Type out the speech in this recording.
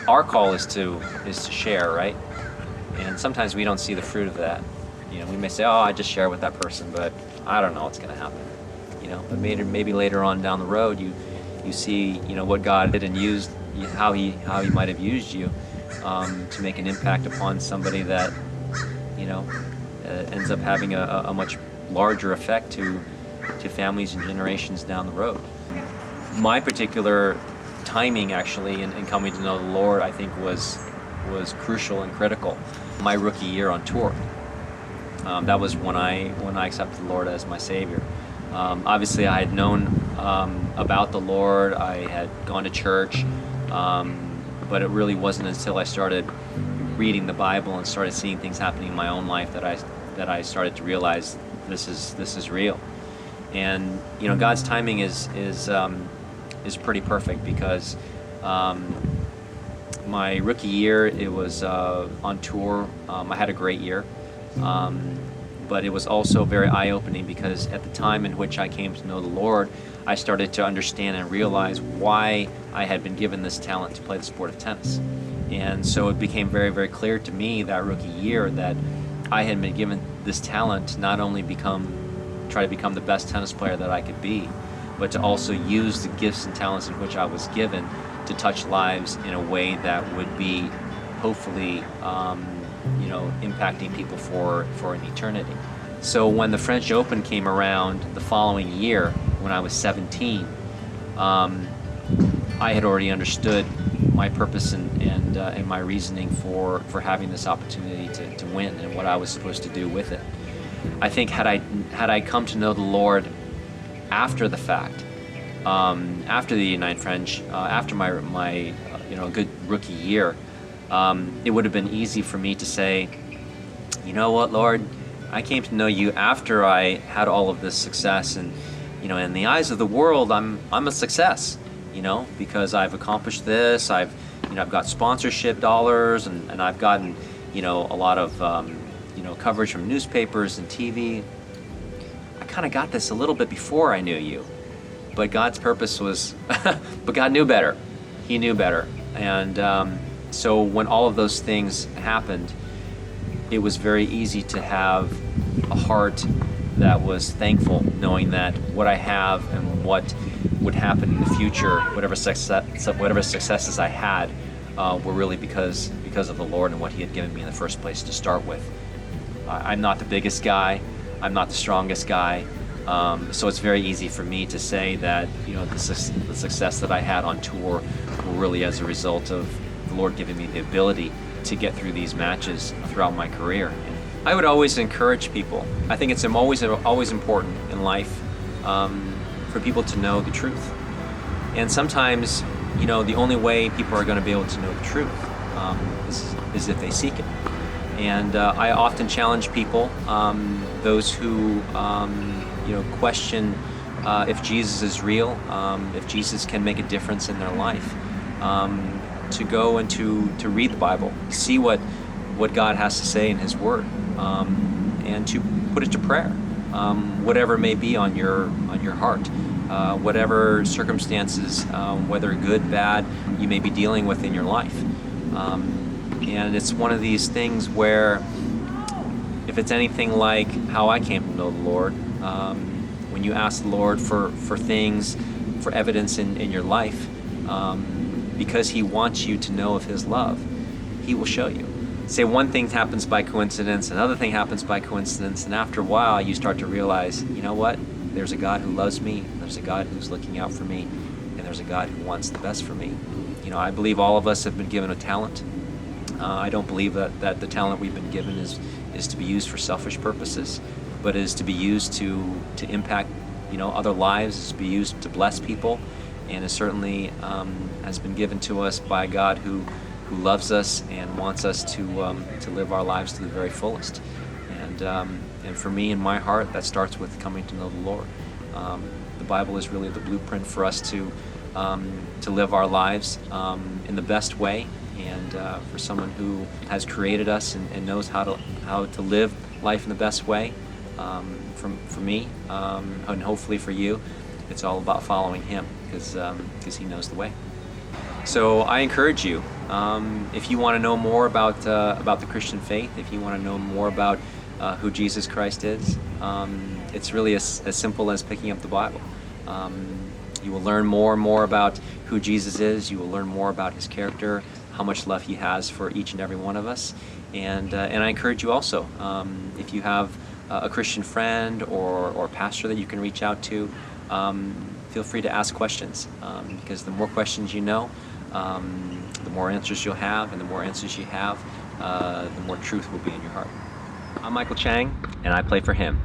our call is to share, right? And sometimes we don't see the fruit of that. You know, we may say, "Oh, I just share with that person," but I don't know what's going to happen. You know, but maybe later on down the road, you see, you know, what God did and used, how he might have used you to make an impact upon somebody that, you know, ends up having a much larger effect to families and generations down the road. My particular timing, actually, in coming to know the Lord, I think was crucial and critical. My rookie year on tour. That was when I accepted the Lord as my Savior. Obviously, I had known about the Lord. I had gone to church, but it really wasn't until I started reading the Bible and started seeing things happening in my own life that I started to realize this is real. And you know, God's timing is pretty perfect, because my rookie year, it was on tour. I had a great year. But it was also very eye-opening, because at the time in which I came to know the Lord, I started to understand and realize why I had been given this talent to play the sport of tennis. And so it became very, very clear to me that rookie year that I had been given this talent to not only try to become the best tennis player that I could be, but to also use the gifts and talents in which I was given to touch lives in a way that would be hopefully you know, impacting people for an eternity. So when the French Open came around the following year, when I was 17, I had already understood my purpose and my reasoning for having this opportunity to win, and what I was supposed to do with it. I think had I come to know the Lord after the fact, after the United French, after my you know, good rookie year, it would have been easy for me to say, you know what, Lord, I came to know you after I had all of this success, and you know, in the eyes of the world, I'm a success, you know, because I've accomplished this. I've got sponsorship dollars, and I've gotten, you know, a lot of you know, coverage from newspapers and TV. I kind of got this a little bit before I knew you, but God's purpose was, but God knew better. He knew better, and so when all of those things happened, it was very easy to have a heart that was thankful, knowing that what I have and what would happen in the future, whatever successes I had, were really because of the Lord and what He had given me in the first place to start with. I'm not the biggest guy, I'm not the strongest guy, so it's very easy for me to say that, you know, the success that I had on tour were really as a result of the Lord giving me the ability to get through these matches throughout my career. I would always encourage people. I think it's always important in life for people to know the truth. And sometimes, you know, the only way people are going to be able to know the truth is if they seek it. And I often challenge people, those who you know, question if Jesus is real, if Jesus can make a difference in their life, to go and to read the Bible, see what God has to say in His Word, and to put it to prayer, whatever may be on your heart, whatever circumstances, whether good, bad, you may be dealing with in your life. And it's one of these things where, if it's anything like how I came to know the Lord, when you ask the Lord for things, for evidence in your life, because He wants you to know of His love, He will show you. Say one thing happens by coincidence, another thing happens by coincidence, and after a while you start to realize, you know what, there's a God who loves me, there's a God who's looking out for me, and there's a God who wants the best for me. You know, I believe all of us have been given a talent. I don't believe that the talent we've been given is to be used for selfish purposes, but is to be used to impact, you know, other lives, is to be used to bless people, and is certainly has been given to us by God who loves us and wants us to live our lives to the very fullest. And for me, in my heart, that starts with coming to know the Lord. The Bible is really the blueprint for us to live our lives in the best way, and for someone who has created us and knows how to live life in the best way. For me, and hopefully for you, it's all about following Him, because He knows the way. So I encourage you, If you want to know more about the Christian faith, if you want to know more about who Jesus Christ is, it's really as simple as picking up the Bible. You will learn more and more about who Jesus is. You will learn more about his character, how much love he has for each and every one of us. And I encourage you also, if you have a Christian friend or pastor that you can reach out to, feel free to ask questions, because the more questions you know, the more answers you'll have, and the more answers you have, the more truth will be in your heart. I'm Michael Chang, and I play for him.